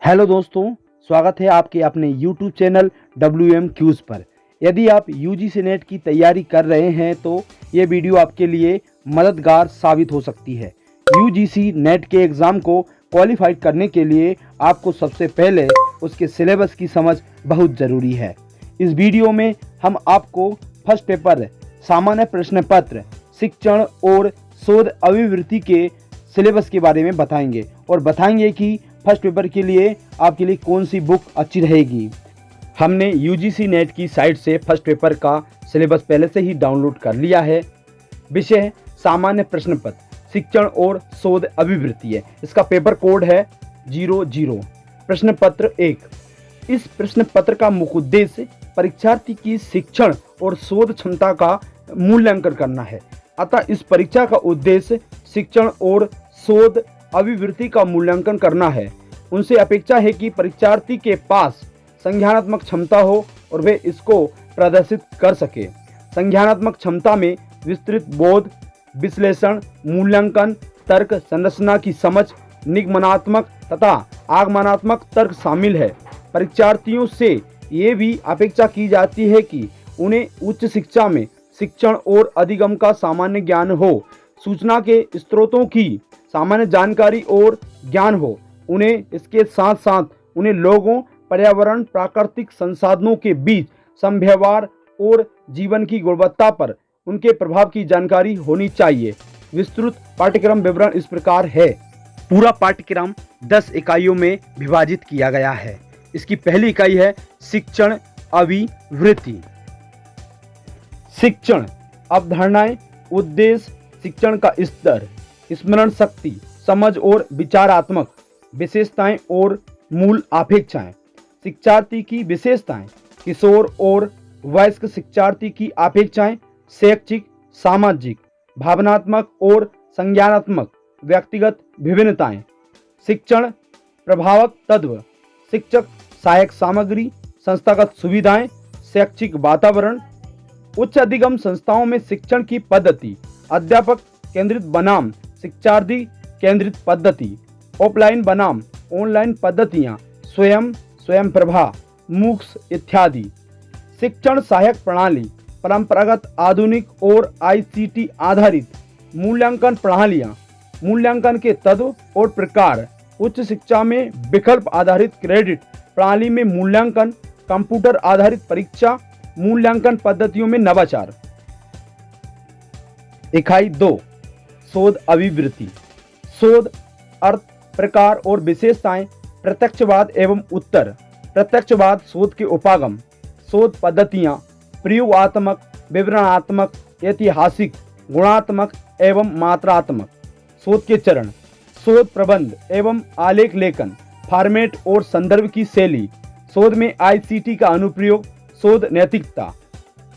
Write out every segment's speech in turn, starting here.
Hello दोस्तों, स्वागत है आपके अपने YouTube चैनल WM क्यूज़ पर। यदि आप UGC नेट की तैयारी कर रहे हैं तो ये वीडियो आपके लिए मददगार साबित हो सकती है। UGC नेट के एग्ज़ाम को क्वालिफाई करने के लिए आपको सबसे पहले उसके सिलेबस की समझ बहुत ज़रूरी है। इस वीडियो में हम आपको फर्स्ट पेपर सामान्य प्रश्न पत्र, शिक्षण और शोध अभिवृत्ति के सिलेबस के बारे में बताएंगे और बताएंगे कि फर्स्ट पेपर के लिए आपके लिए कौन सी बुक अच्छी रहेगी। हमने UGC नेट की साइट से फर्स्ट पेपर का सिलेबस पहले से ही डाउनलोड कर लिया है। विषय सामान्य प्रश्न पत्र, शिक्षण और शोध अभिवृत्ति है। इसका पेपर कोड है 00। प्रश्न पत्र 1। इस प्रश्न पत्र का मुख्य उद्देश्य परीक्षार्थी की शिक्षण और शोध क्षमता का मूल्यांकन करना है। अतः इस परीक्षा का उद्देश्य शिक्षण और शोध अभिवृत्ति का मूल्यांकन करना है। उनसे अपेक्षा है कि परीक्षार्थी के पास संज्ञानात्मक क्षमता हो और वे इसको प्रदर्शित कर सके। संज्ञानात्मक क्षमता में विस्तृत बोध, विश्लेषण, मूल्यांकन, तर्क संरचना की समझ, निगमनात्मक तथा आगमनात्मक तर्क शामिल है। परीक्षार्थियों से ये भी अपेक्षा की जाती है कि उन्हें उच्च शिक्षा में शिक्षण और अधिगम का सामान्य ज्ञान हो, सूचना के स्रोतों की सामान्य जानकारी और ज्ञान हो। उन्हें इसके साथ साथ उन्हें लोगों, पर्यावरण, प्राकृतिक संसाधनों के बीच समव्यवहार और जीवन की गुणवत्ता पर उनके प्रभाव की जानकारी होनी चाहिए। विस्तृत पाठ्यक्रम विवरण इस प्रकार है। पूरा पाठ्यक्रम 10 इकाइयों में विभाजित किया गया है। इसकी पहली इकाई है शिक्षण अभिवृत्ति। शिक्षण अवधारणाएं, उद्देश्य, शिक्षण का स्तर, स्मरण शक्ति, समझ और विचारात्मक विशेषताएं और मूल अपेक्षाएं। शिक्षार्थी की विशेषताएं, किशोर और वयस्क शिक्षार्थी की अपेक्षाएं, शैक्षिक, सामाजिक, भावनात्मक और संज्ञानात्मक व्यक्तिगत विभिन्नताएं। शिक्षण प्रभावक तत्व, शिक्षक सहायक सामग्री, संस्थागत सुविधाएं, शैक्षिक वातावरण। उच्च अधिगम संस्थाओं में शिक्षण की पद्धति, अध्यापक केंद्रित बनाम शिक्षार्थी केंद्रित पद्धति, ऑफलाइन बनाम ऑनलाइन पद्धतियां, स्वयं प्रभा, मूक्स इत्यादि। शिक्षण सहायक प्रणाली, परंपरागत, आधुनिक और ICT आधारित मूल्यांकन प्रणालियां। मूल्यांकन के तत्व और प्रकार, उच्च शिक्षा में विकल्प आधारित क्रेडिट प्रणाली में मूल्यांकन, कंप्यूटर आधारित परीक्षा, मूल्यांकन पद्धतियों में नवाचार। इकाई 2 शोध अभिवृत्ति। शोध अर्थ, प्रकार और विशेषताएं, प्रत्यक्षवाद एवं उत्तर। प्रत्यक्षवाद शोध के उपागम, शोध पद्धतियां, प्रयोगात्मक, विवरणात्मक, ऐतिहासिक, गुणात्मक एवं मात्रात्मक। शोध के चरण, शोध प्रबंध एवं आलेख लेखन, फॉर्मेट और संदर्भ की शैली, शोध में ICT का अनुप्रयोग, शोध नैतिकता।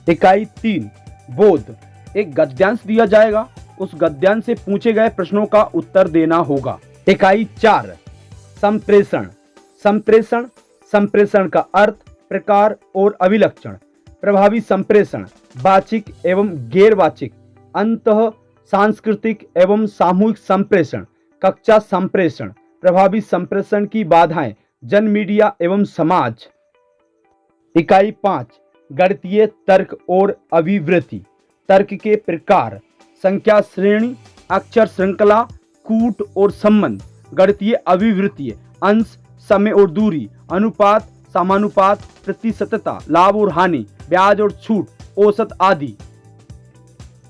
इकाई 3 बोध। एक गद्यांश दिया जाएगा, उस गद्यांश से पूछे गए प्रश्नों का उत्तर देना होगा। इकाई 4 संप्रेषण। संप्रेषण का अर्थ, प्रकार और अभिलक्षण। प्रभावी संप्रेषण, वाचिक एवं गैर वाचिक, अंतः सांस्कृतिक एवं सामूहिक संप्रेषण, कक्षा संप्रेषण। प्रभावी संप्रेषण की बाधाएं, जन मीडिया एवं समाज। इकाई 5 गणितीय तर्क और अभिवृत्ति। तर्क के प्रकार, संख्या श्रेणी, अक्षर श्रृंखला, कूट और संबंध। गणितीय अभिवृत्ति, अंश, समय और दूरी, अनुपात, समानुपात, प्रतिशतता, लाभ और हानि, ब्याज और छूट, औसत आदि।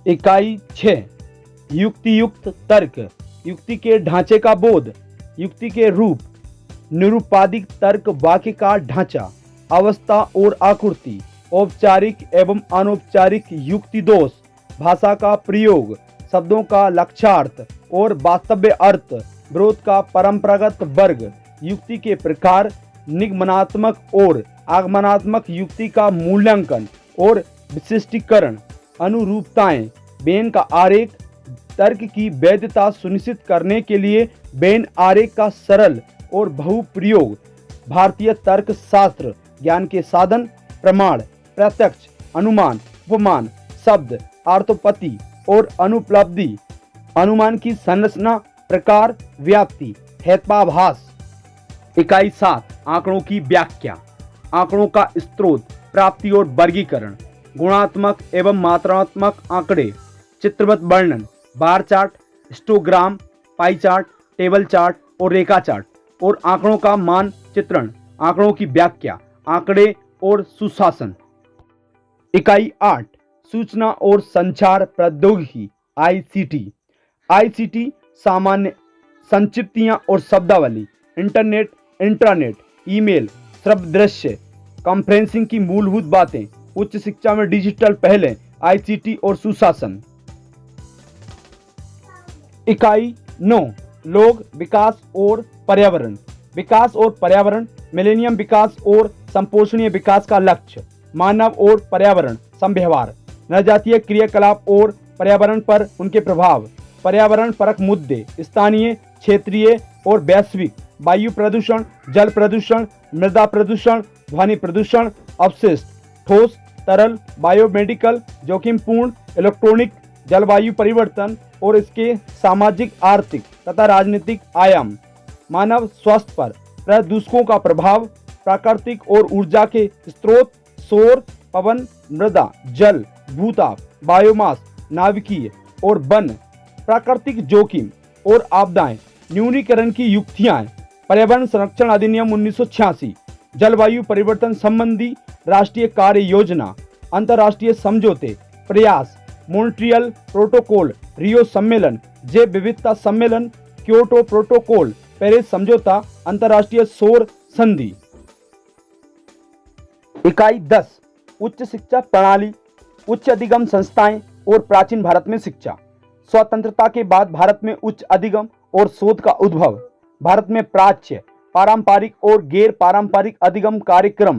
इकाई 6 युक्तियुक्त तर्क। युक्ति के ढांचे का बोध, युक्ति के रूप, निरूपाधिक तर्क, वाक्य का ढांचा, अवस्था और आकृति, औपचारिक एवं अनौपचारिक युक्ति दोष, भाषा का प्रयोग, शब्दों का लक्ष्यार्थ और वास्तव्य अर्थ, विरोध का परंपरागत वर्ग, युक्ति के प्रकार, निगमनात्मक और आगमनात्मक युक्ति का मूल्यांकन और विशिष्टीकरण, अनुरूपताएं, बेन का आरेख, तर्क की वैधता सुनिश्चित करने के लिए बेन आरेख का सरल और बहुप्रयोग, भारतीय तर्क शास्त्र, ज्ञान के साधन, प्रमाण, प्रत्यक्ष, अनुमान, उपमान, शब्द, अर्थोपत्ति और अनुपलब्धि, अनुमान की संरचना, प्रकार, व्याप्ति, हेत्वाभास। इकाई 7 आंकड़ों की व्याख्या। आंकड़ों का स्रोत, प्राप्ति और वर्गीकरण, गुणात्मक एवं मात्रात्मक आंकड़े, चित्रवत वर्णन, bar chart, histogram, pie chart, table chart और रेखा चार्ट, और आंकड़ों का मानचित्रण। आंकड़ों की व्याख्या, आंकड़े और सुशासन। इकाई 8 सूचना और संचार प्रौद्योगिकी आईसीटी। आईसीटी सामान्य संक्षिप्तियां और शब्दावली, इंटरनेट, इंट्रानेट, ईमेल, श्रव्य दृश्य, कॉन्फ्रेंसिंग की मूलभूत बातें, उच्च शिक्षा में डिजिटल पहलें, आईसीटी और सुशासन। इकाई 9 लोग, विकास और पर्यावरण। विकास और पर्यावरण, मिलेनियम विकास और संपोषणीय विकास का लक्ष्य, मानव और पर्यावरण समव्यवहार, नरजातीय क्रियाकलाप और पर्यावरण पर उनके प्रभाव, पर्यावरण परक मुद्दे, स्थानीय, क्षेत्रीय और वैश्विक, वायु प्रदूषण, जल प्रदूषण, मृदा प्रदूषण, ध्वनि प्रदूषण, अवशिष्ट, ठोस, तरल, बायोमेडिकल, जोखिमपूर्ण, इलेक्ट्रॉनिक, जलवायु परिवर्तन और इसके सामाजिक, आर्थिक तथा राजनीतिक आयाम, मानव स्वास्थ्य पर प्रदूषकों का प्रभाव, प्राकृतिक और ऊर्जा के स्रोत, सौर, पवन, मृदा, जल, भूताप, बायोमास, नाभिकीय और वन, प्राकृतिक जोखिम और आपदाएं, न्यूनीकरण की युक्तियां, पर्यावरण संरक्षण अधिनियम 1986, जलवायु परिवर्तन संबंधी राष्ट्रीय कार्य योजना, अंतर्राष्ट्रीय समझौते, प्रयास, मॉन्ट्रियल प्रोटोकॉल, रियो सम्मेलन, जैव विविधता सम्मेलन, क्योटो प्रोटोकॉल, पेरिस समझौता, अंतर्राष्ट्रीय सौर संधि। इकाई 10 उच्च शिक्षा प्रणाली, उच्च अधिगम संस्थाएं और प्राचीन भारत में शिक्षा। स्वतंत्रता के बाद भारत में उच्च अधिगम और शोध का उद्भव। भारत में प्राच्य, पारंपरिक और गैर पारंपरिक अधिगम कार्यक्रम,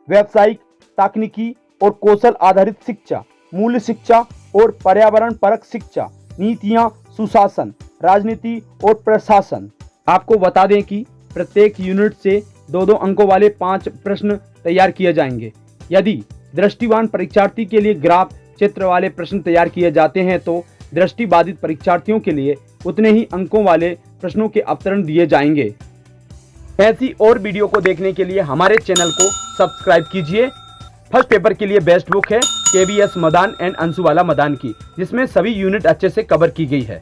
व्यावसायिक, तकनीकी और कौशल आधारित शिक्षा, मूल्य शिक्षा और पर्यावरण परक शिक्षा, नीतियां, सुशासन, राजनीति और प्रशासन। आपको बता दें कि प्रत्येक यूनिट से 2-2 अंकों वाले 5 प्रश्न तैयार किए जाएंगे। यदि दृष्टिवान परीक्षार्थी के लिए ग्राफ चित्र वाले प्रश्न तैयार किए जाते हैं तो दृष्टिबाधित परीक्षार्थियों के लिए उतने ही अंकों वाले प्रश्नों के अवतरण दिए जाएंगे। ऐसी और वीडियो को देखने के लिए हमारे चैनल को सब्सक्राइब कीजिए। फर्स्ट पेपर के लिए बेस्ट बुक है KVS मदान एंड अंशुबाला मदान की, जिसमें सभी यूनिट अच्छे से कवर की गई है।